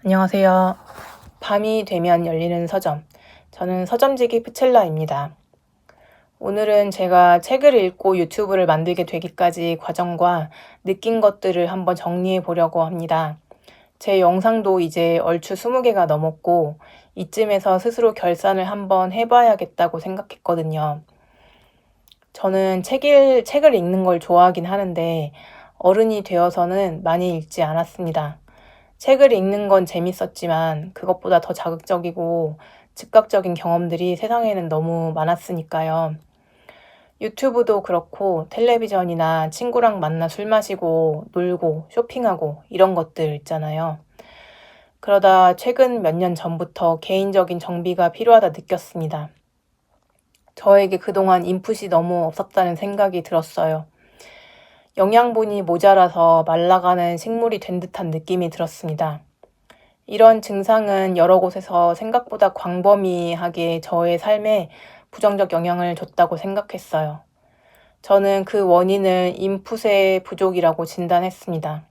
안녕하세요. 밤이 되면 열리는 서점. 저는 서점지기 프첼라입니다. 오늘은 제가 책을 읽고 유튜브를 만들게 되기까지 과정과 느낀 것들을 한번 정리해 보려고 합니다. 제 영상도 이제 얼추 20개가 넘었고 이쯤에서 스스로 결산을 한번 해봐야겠다고 생각했거든요. 저는 책을 읽는 걸 좋아하긴 하는데 어른이 되어서는 많이 읽지 않았습니다. 책을 읽는 건 재밌었지만 그것보다 더 자극적이고 즉각적인 경험들이 세상에는 너무 많았으니까요. 유튜브도 그렇고 텔레비전이나 친구랑 만나 술 마시고 놀고 쇼핑하고 이런 것들 있잖아요. 그러다 최근 몇 년 전부터 개인적인 정비가 필요하다 느꼈습니다. 저에게 그동안 인풋이 너무 없었다는 생각이 들었어요. 영양분이 모자라서 말라가는 식물이 된 듯한 느낌이 들었습니다. 이런 증상은 여러 곳에서 생각보다 광범위하게 저의 삶에 부정적 영향을 줬다고 생각했어요. 저는 그 원인을 인풋의 부족이라고 진단했습니다.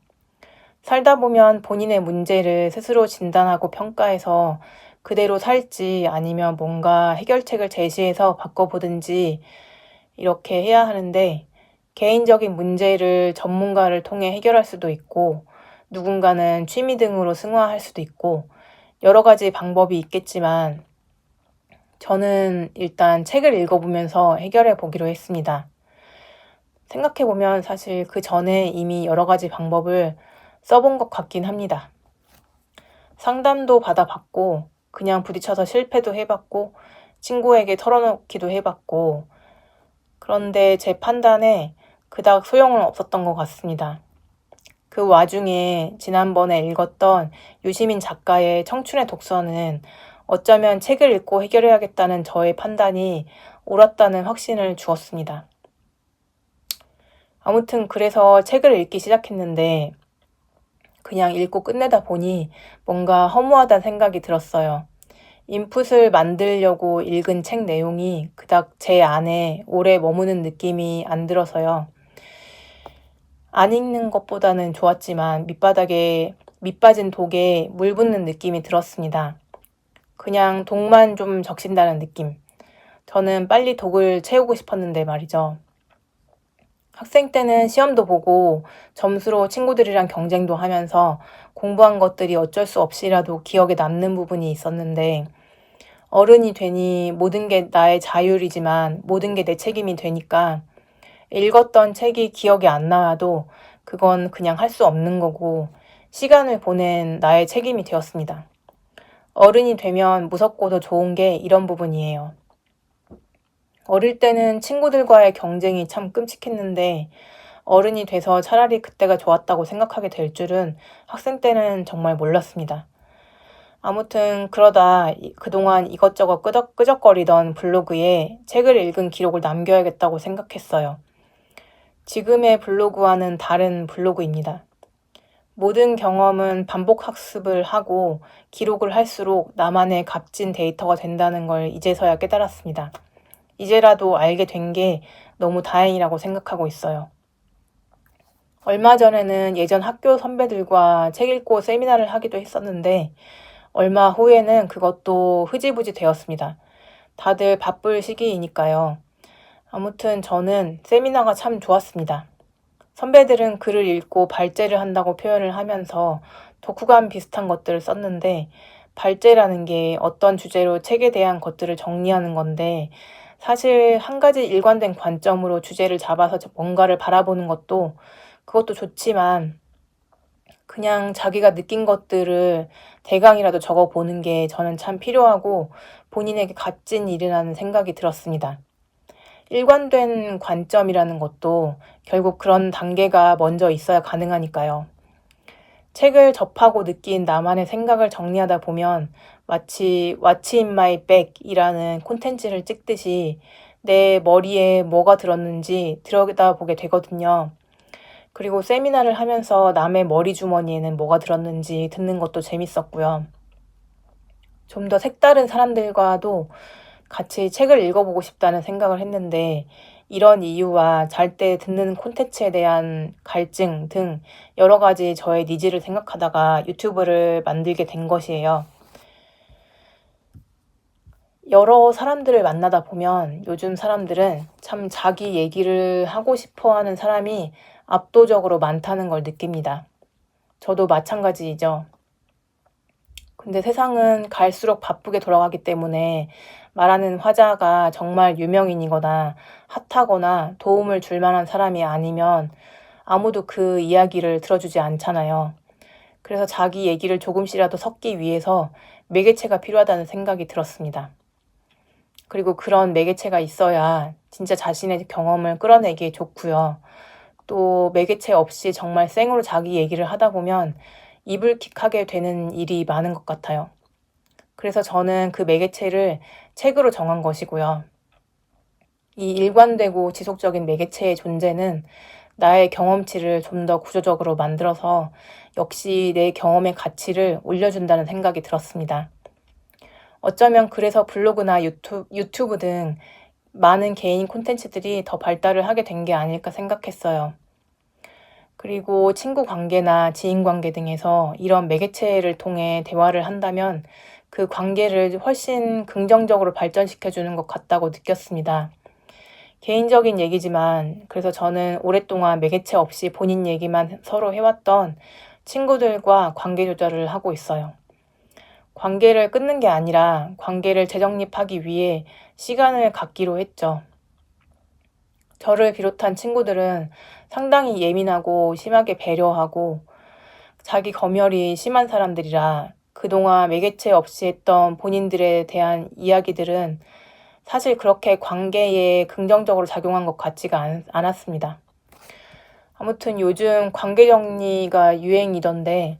살다 보면 본인의 문제를 스스로 진단하고 평가해서 그대로 살지 아니면 뭔가 해결책을 제시해서 바꿔보든지 이렇게 해야 하는데 개인적인 문제를 전문가를 통해 해결할 수도 있고 누군가는 취미 등으로 승화할 수도 있고 여러 가지 방법이 있겠지만 저는 일단 책을 읽어보면서 해결해 보기로 했습니다. 생각해보면 사실 그 전에 이미 여러 가지 방법을 써본 것 같긴 합니다. 상담도 받아봤고 그냥 부딪혀서 실패도 해봤고 친구에게 털어놓기도 해봤고 그런데 제 판단에 그닥 소용은 없었던 것 같습니다. 그 와중에 지난번에 읽었던 유시민 작가의 청춘의 독서는 어쩌면 책을 읽고 해결해야겠다는 저의 판단이 옳았다는 확신을 주었습니다. 아무튼 그래서 책을 읽기 시작했는데 그냥 읽고 끝내다 보니 뭔가 허무하다는 생각이 들었어요. 인풋을 만들려고 읽은 책 내용이 그닥 제 안에 오래 머무는 느낌이 안 들어서요. 안 읽는 것보다는 좋았지만 밑 빠진 독에 물 붓는 느낌이 들었습니다. 그냥 독만 좀 적신다는 느낌. 저는 빨리 독을 채우고 싶었는데 말이죠. 학생 때는 시험도 보고 점수로 친구들이랑 경쟁도 하면서 공부한 것들이 어쩔 수 없이라도 기억에 남는 부분이 있었는데 어른이 되니 모든 게 나의 자율이지만 모든 게 내 책임이 되니까 읽었던 책이 기억에 안 나와도 그건 그냥 할 수 없는 거고 시간을 보낸 나의 책임이 되었습니다. 어른이 되면 무섭고도 좋은 게 이런 부분이에요. 어릴 때는 친구들과의 경쟁이 참 끔찍했는데 어른이 돼서 차라리 그때가 좋았다고 생각하게 될 줄은 학생 때는 정말 몰랐습니다. 아무튼 그러다 그동안 이것저것 끄적거리던 블로그에 책을 읽은 기록을 남겨야겠다고 생각했어요. 지금의 블로그와는 다른 블로그입니다. 모든 경험은 반복 학습을 하고 기록을 할수록 나만의 값진 데이터가 된다는 걸 이제서야 깨달았습니다. 이제라도 알게 된 게 너무 다행이라고 생각하고 있어요. 얼마 전에는 예전 학교 선배들과 책 읽고 세미나를 하기도 했었는데 얼마 후에는 그것도 흐지부지 되었습니다. 다들 바쁠 시기이니까요. 아무튼 저는 세미나가 참 좋았습니다. 선배들은 글을 읽고 발제를 한다고 표현을 하면서 독후감 비슷한 것들을 썼는데 발제라는 게 어떤 주제로 책에 대한 것들을 정리하는 건데 사실 한 가지 일관된 관점으로 주제를 잡아서 뭔가를 바라보는 그것도 좋지만 그냥 자기가 느낀 것들을 대강이라도 적어보는 게 저는 참 필요하고 본인에게 값진 일이라는 생각이 들었습니다. 일관된 관점이라는 것도 결국 그런 단계가 먼저 있어야 가능하니까요. 책을 접하고 느낀 나만의 생각을 정리하다 보면 마치 What's in my bag이라는 콘텐츠를 찍듯이 내 머리에 뭐가 들었는지 들여다보게 되거든요. 그리고 세미나를 하면서 남의 머리 주머니에는 뭐가 들었는지 듣는 것도 재밌었고요. 좀 더 색다른 사람들과도 같이 책을 읽어보고 싶다는 생각을 했는데 이런 이유와 잘 때 듣는 콘텐츠에 대한 갈증 등 여러 가지 저의 니즈를 생각하다가 유튜브를 만들게 된 것이에요. 여러 사람들을 만나다 보면 요즘 사람들은 참 자기 얘기를 하고 싶어 하는 사람이 압도적으로 많다는 걸 느낍니다. 저도 마찬가지이죠. 근데 세상은 갈수록 바쁘게 돌아가기 때문에 말하는 화자가 정말 유명인이거나 핫하거나 도움을 줄 만한 사람이 아니면 아무도 그 이야기를 들어주지 않잖아요. 그래서 자기 얘기를 조금씩이라도 섞기 위해서 매개체가 필요하다는 생각이 들었습니다. 그리고 그런 매개체가 있어야 진짜 자신의 경험을 끌어내기에 좋고요. 또 매개체 없이 정말 생으로 자기 얘기를 하다 보면 이불킥하게 되는 일이 많은 것 같아요. 그래서 저는 그 매개체를 책으로 정한 것이고요. 이 일관되고 지속적인 매개체의 존재는 나의 경험치를 좀 더 구조적으로 만들어서 역시 내 경험의 가치를 올려준다는 생각이 들었습니다. 어쩌면 그래서 블로그나 유튜브 등 많은 개인 콘텐츠들이 더 발달을 하게 된 게 아닐까 생각했어요. 그리고 친구 관계나 지인 관계 등에서 이런 매개체를 통해 대화를 한다면 그 관계를 훨씬 긍정적으로 발전시켜주는 것 같다고 느꼈습니다. 개인적인 얘기지만 그래서 저는 오랫동안 매개체 없이 본인 얘기만 서로 해왔던 친구들과 관계 조절을 하고 있어요. 관계를 끊는 게 아니라 관계를 재정립하기 위해 시간을 갖기로 했죠. 저를 비롯한 친구들은 상당히 예민하고 심하게 배려하고 자기 검열이 심한 사람들이라 그동안 매개체 없이 했던 본인들에 대한 이야기들은 사실 그렇게 관계에 긍정적으로 작용한 것 같지가 않았습니다. 아무튼 요즘 관계 정리가 유행이던데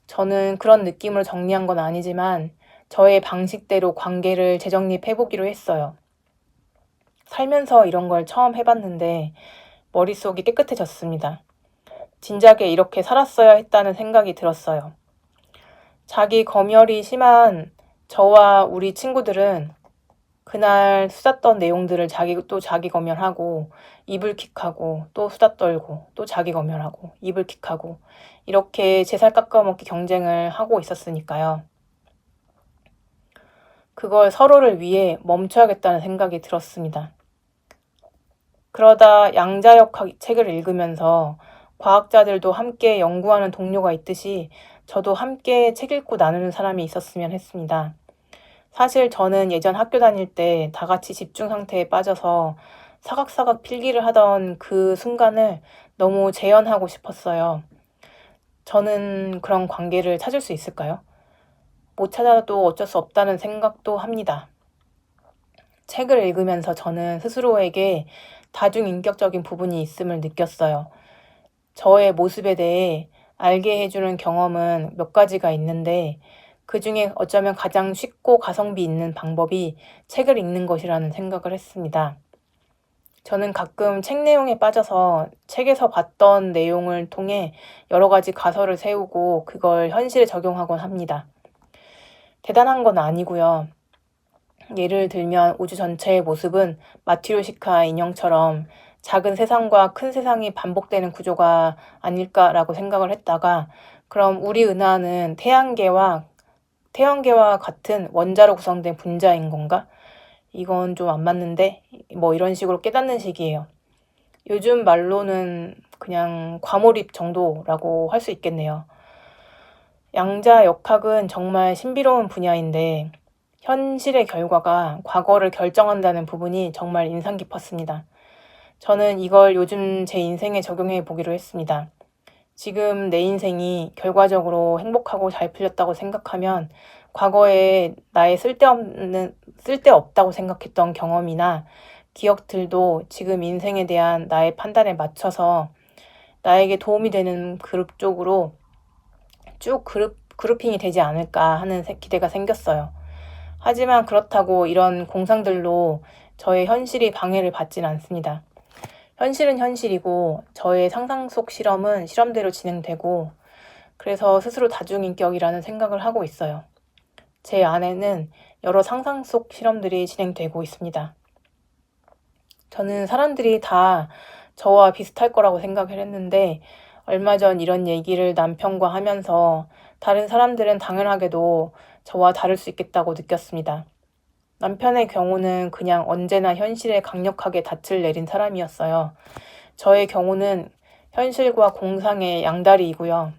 저는 그런 느낌으로 정리한 건 아니지만 저의 방식대로 관계를 재정립해보기로 했어요. 살면서 이런 걸 처음 해봤는데 머릿속이 깨끗해졌습니다. 진작에 이렇게 살았어야 했다는 생각이 들었어요. 자기 검열이 심한 저와 우리 친구들은 그날 수다 떤 내용들을 자기 검열하고 이불킥하고 또 수다 떨고 또 자기 검열하고 이불킥하고 이렇게 제 살 깎아먹기 경쟁을 하고 있었으니까요. 그걸 서로를 위해 멈춰야겠다는 생각이 들었습니다. 그러다 양자역학 책을 읽으면서 과학자들도 함께 연구하는 동료가 있듯이 저도 함께 책 읽고 나누는 사람이 있었으면 했습니다. 사실 저는 예전 학교 다닐 때 다 같이 집중 상태에 빠져서 사각사각 필기를 하던 그 순간을 너무 재현하고 싶었어요. 저는 그런 관계를 찾을 수 있을까요? 못 찾아도 어쩔 수 없다는 생각도 합니다. 책을 읽으면서 저는 스스로에게 다중인격적인 부분이 있음을 느꼈어요. 저의 모습에 대해 알게 해주는 경험은 몇 가지가 있는데 그 중에 어쩌면 가장 쉽고 가성비 있는 방법이 책을 읽는 것이라는 생각을 했습니다. 저는 가끔 책 내용에 빠져서 책에서 봤던 내용을 통해 여러 가지 가설을 세우고 그걸 현실에 적용하곤 합니다. 대단한 건 아니고요. 예를 들면 우주 전체의 모습은 마트리오시카 인형처럼 작은 세상과 큰 세상이 반복되는 구조가 아닐까라고 생각을 했다가 그럼 우리 은하는 태양계와 같은 원자로 구성된 분자인 건가? 이건 좀 안 맞는데 뭐 이런 식으로 깨닫는 식이에요. 요즘 말로는 그냥 과몰입 정도라고 할 수 있겠네요. 양자역학은 정말 신비로운 분야인데 현실의 결과가 과거를 결정한다는 부분이 정말 인상 깊었습니다. 저는 이걸 요즘 제 인생에 적용해 보기로 했습니다. 지금 내 인생이 결과적으로 행복하고 잘 풀렸다고 생각하면 과거에 나의 쓸데없다고 생각했던 경험이나 기억들도 지금 인생에 대한 나의 판단에 맞춰서 나에게 도움이 되는 그룹 쪽으로 쭉 그룹핑이 되지 않을까 하는 기대가 생겼어요. 하지만 그렇다고 이런 공상들로 저의 현실이 방해를 받진 않습니다. 현실은 현실이고 저의 상상 속 실험은 실험대로 진행되고 그래서 스스로 다중인격이라는 생각을 하고 있어요. 제 안에는 여러 상상 속 실험들이 진행되고 있습니다. 저는 사람들이 다 저와 비슷할 거라고 생각을 했는데 얼마 전 이런 얘기를 남편과 하면서 다른 사람들은 당연하게도 저와 다를 수 있겠다고 느꼈습니다. 남편의 경우는 그냥 언제나 현실에 강력하게 닻을 내린 사람이었어요. 저의 경우는 현실과 공상의 양다리이고요.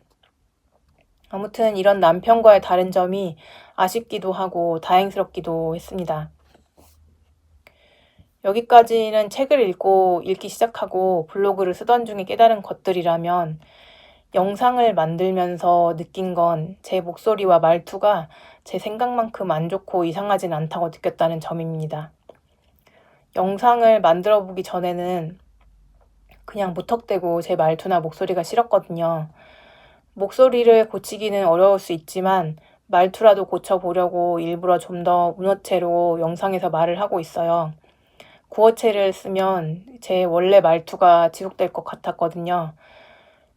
아무튼 이런 남편과의 다른 점이 아쉽기도 하고 다행스럽기도 했습니다. 여기까지는 책을 읽기 시작하고 블로그를 쓰던 중에 깨달은 것들이라면 영상을 만들면서 느낀 건 제 목소리와 말투가 제 생각만큼 안 좋고 이상하진 않다고 느꼈다는 점입니다. 영상을 만들어 보기 전에는 그냥 무턱대고 제 말투나 목소리가 싫었거든요. 목소리를 고치기는 어려울 수 있지만 말투라도 고쳐보려고 일부러 좀 더 문어체로 영상에서 말을 하고 있어요. 구어체를 쓰면 제 원래 말투가 지속될 것 같았거든요.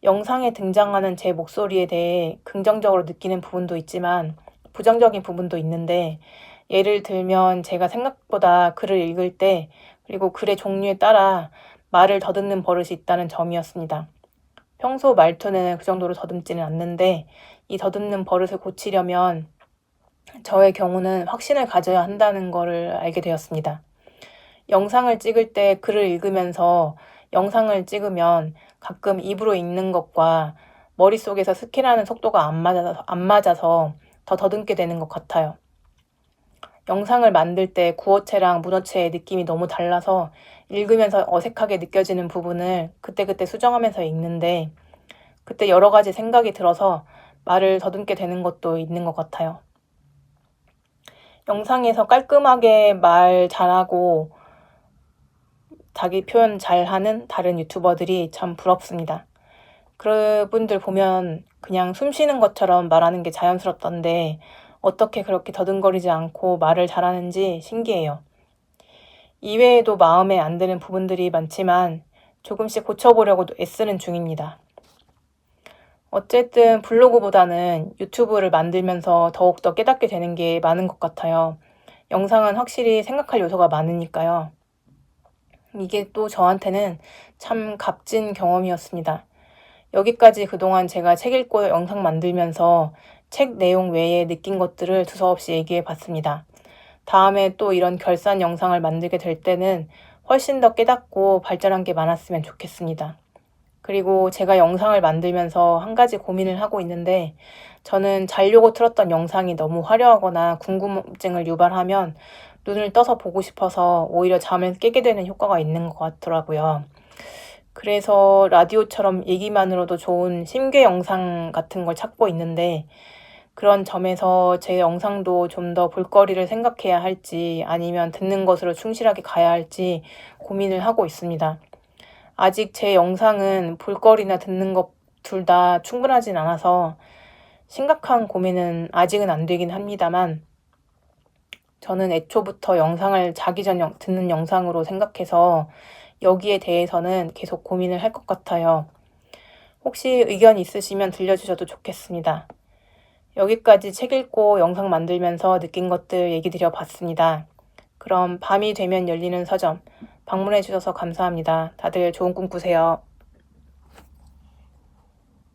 영상에 등장하는 제 목소리에 대해 긍정적으로 느끼는 부분도 있지만 부정적인 부분도 있는데 예를 들면 제가 생각보다 글을 읽을 때 그리고 글의 종류에 따라 말을 더듬는 버릇이 있다는 점이었습니다. 평소 말투는 그 정도로 더듬지는 않는데 이 더듬는 버릇을 고치려면 저의 경우는 확신을 가져야 한다는 것을 알게 되었습니다. 영상을 찍을 때 글을 읽으면서 영상을 찍으면 가끔 입으로 읽는 것과 머릿속에서 스캔하는 속도가 안 맞아서 더 더듬게 되는 것 같아요. 영상을 만들 때 구어체랑 문어체의 느낌이 너무 달라서 읽으면서 어색하게 느껴지는 부분을 그때그때 수정하면서 읽는데 그때 여러 가지 생각이 들어서 말을 더듬게 되는 것도 있는 것 같아요. 영상에서 깔끔하게 말 잘하고 자기 표현 잘하는 다른 유튜버들이 참 부럽습니다. 그분들 보면 그냥 숨 쉬는 것처럼 말하는 게 자연스럽던데 어떻게 그렇게 더듬거리지 않고 말을 잘하는지 신기해요. 이외에도 마음에 안 드는 부분들이 많지만 조금씩 고쳐보려고 애쓰는 중입니다. 어쨌든 블로그보다는 유튜브를 만들면서 더욱더 깨닫게 되는 게 많은 것 같아요. 영상은 확실히 생각할 요소가 많으니까요. 이게 또 저한테는 참 값진 경험이었습니다. 여기까지 그동안 제가 책 읽고 영상 만들면서 책 내용 외에 느낀 것들을 두서없이 얘기해 봤습니다. 다음에 또 이런 결산 영상을 만들게 될 때는 훨씬 더 깨닫고 발전한 게 많았으면 좋겠습니다. 그리고 제가 영상을 만들면서 한 가지 고민을 하고 있는데 저는 자려고 틀었던 영상이 너무 화려하거나 궁금증을 유발하면 눈을 떠서 보고 싶어서 오히려 잠을 깨게 되는 효과가 있는 것 같더라고요. 그래서 라디오처럼 얘기만으로도 좋은 심계 영상 같은 걸 찾고 있는데 그런 점에서 제 영상도 좀 더 볼거리를 생각해야 할지 아니면 듣는 것으로 충실하게 가야 할지 고민을 하고 있습니다. 아직 제 영상은 볼거리나 듣는 것 둘 다 충분하진 않아서 심각한 고민은 아직은 안 되긴 합니다만 저는 애초부터 영상을 자기 전 듣는 영상으로 생각해서 여기에 대해서는 계속 고민을 할 것 같아요. 혹시 의견 있으시면 들려주셔도 좋겠습니다. 여기까지 책 읽고 영상 만들면서 느낀 것들 얘기 드려봤습니다. 그럼 밤이 되면 열리는 서점 방문해 주셔서 감사합니다. 다들 좋은 꿈 꾸세요.